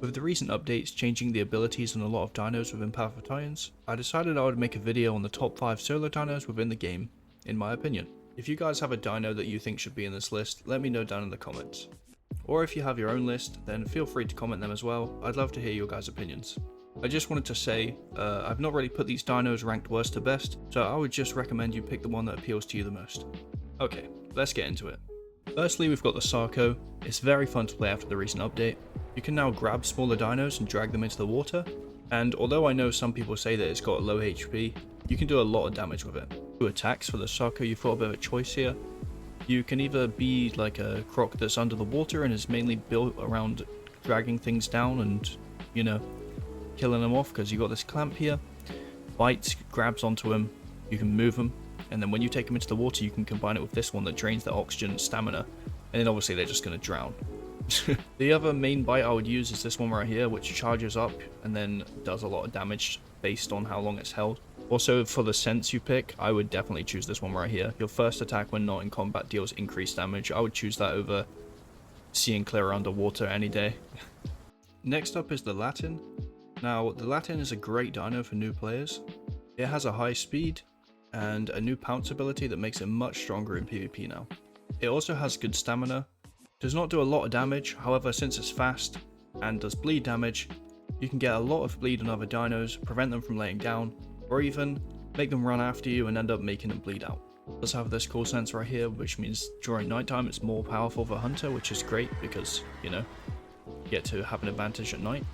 With the recent updates changing the abilities on a lot of dinos within Path of Titans, I decided I would make a video on the top 5 solo dinos within the game, in my opinion. If you guys have a dino that you think should be in this list, let me know down in the comments. Or if you have your own list, then feel free to comment them as well. I'd love to hear your guys' opinions. I just wanted to say, I've not really put these dinos ranked worst to best, so I would just recommend you pick the one that appeals to you the most. Okay, let's get into it. Firstly, we've got the Sarco. It's very fun to play after the recent update. You can now grab smaller dinos and drag them into the water, and although I know some people say that it's got low HP, you can do a lot of damage with it. For attacks for the Sarco, you've got a bit of a choice here. You can either be like a croc that's under the water and is mainly built around dragging things down and, you know, killing them off because you've got this clamp here. Bites, grabs onto him, you can move him, and then when you take him into the water you can combine it with this one that drains the oxygen and stamina, and then obviously they're just going to drown. The other main bite I would use is this one right here, which charges up and then does a lot of damage based on how long it's held. Also, for the sense you pick, I would definitely choose this one right here. Your first attack when not in combat deals increased damage. I would choose that over seeing clear underwater any day. Next up is the Latin. Now, the Latin is a great dino for new players. It has a high speed and a new pounce ability that makes it much stronger in PvP now. It also has good stamina. Does not do a lot of damage, however since it's fast and does bleed damage, you can get a lot of bleed on other dinos, prevent them from laying down, or even make them run after you and end up making them bleed out. It does have this cool sense right here, which means during nighttime it's more powerful for Hunter, which is great because, you know, you get to have an advantage at night.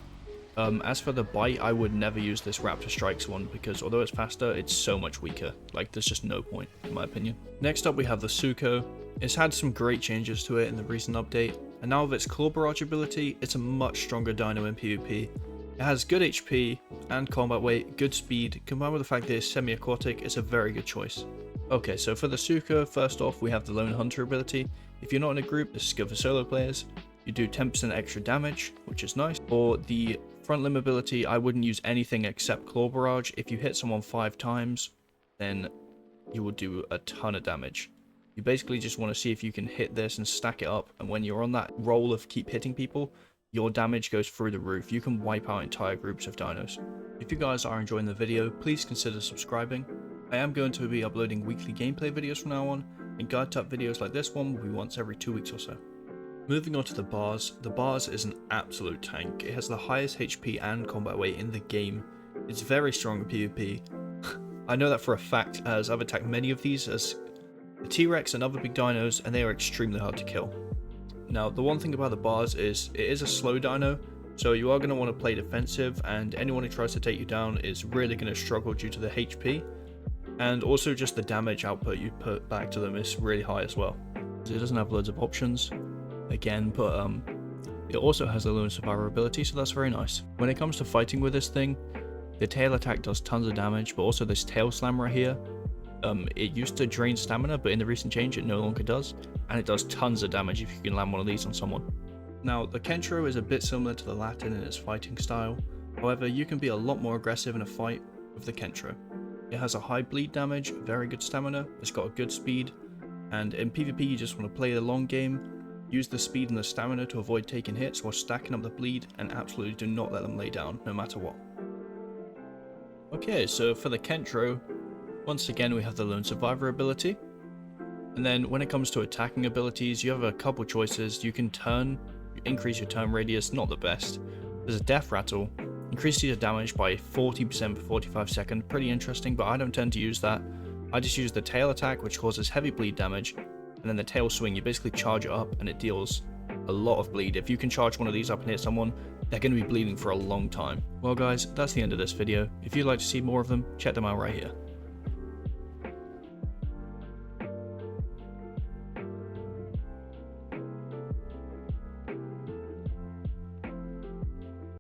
As for the bite, I would never use this Raptor Strikes one because although it's faster, it's so much weaker. Like, there's just no point, in my opinion. Next up we have the Suko. It's had some great changes to it in the recent update, and now with its Claw Barrage ability, it's a much stronger dino in PvP. It has good HP and combat weight, good speed, combined with the fact that it's semi-aquatic, it's a very good choice. Okay, so for the Suko, first off we have the Lone Hunter ability. If you're not in a group, this is good for solo players. You do 10% extra damage, which is nice. For the front limb ability, I wouldn't use anything except Claw Barrage. If you hit someone 5 times, then you will do a ton of damage. You basically just want to see if you can hit this and stack it up, and when you're on that roll of keep hitting people, your damage goes through the roof. You can wipe out entire groups of dinos. If you guys are enjoying the video, please consider subscribing. I am going to be uploading weekly gameplay videos from now on, and guide type videos like this one will be once every 2 weeks or so. Moving on to the Bars is an absolute tank. It has the highest HP and combat weight in the game. It's very strong in PvP. I know that for a fact as I've attacked many of these as the T-Rex and other big dinos, and they are extremely hard to kill. Now, the one thing about the Bars is it is a slow dino, so you are going to want to play defensive, and anyone who tries to take you down is really going to struggle due to the HP, and also just the damage output you put back to them is really high as well. It doesn't have loads of options, again, but it also has a lone survivor ability, so that's very nice. When it comes to fighting with this thing, the tail attack does tons of damage, but also this tail slam right here, it used to drain stamina, but in the recent change it no longer does, and it does tons of damage if you can land one of these on someone. Now, the Kentro is a bit similar to the Latin in its fighting style, however you can be a lot more aggressive in a fight with the Kentro. It has a high bleed damage, very good stamina, it's got a good speed, and in PvP you just want to play the long game, use the speed and the stamina to avoid taking hits while stacking up the bleed, and absolutely do not let them lay down, no matter what. Okay, so for the Kentro, once again we have the Lone Survivor ability, and then when it comes to attacking abilities, you have a couple choices. You can increase your turn radius, not the best. There's a Death Rattle, increases your damage by 40% for 45 seconds, pretty interesting, but I don't tend to use that. I just use the tail attack, which causes heavy bleed damage, and then the tail swing, you basically charge it up and it deals a lot of bleed. If you can charge one of these up and hit someone, they're going to be bleeding for a long time. Well guys, that's the end of this video. If you'd like to see more of them, check them out right here.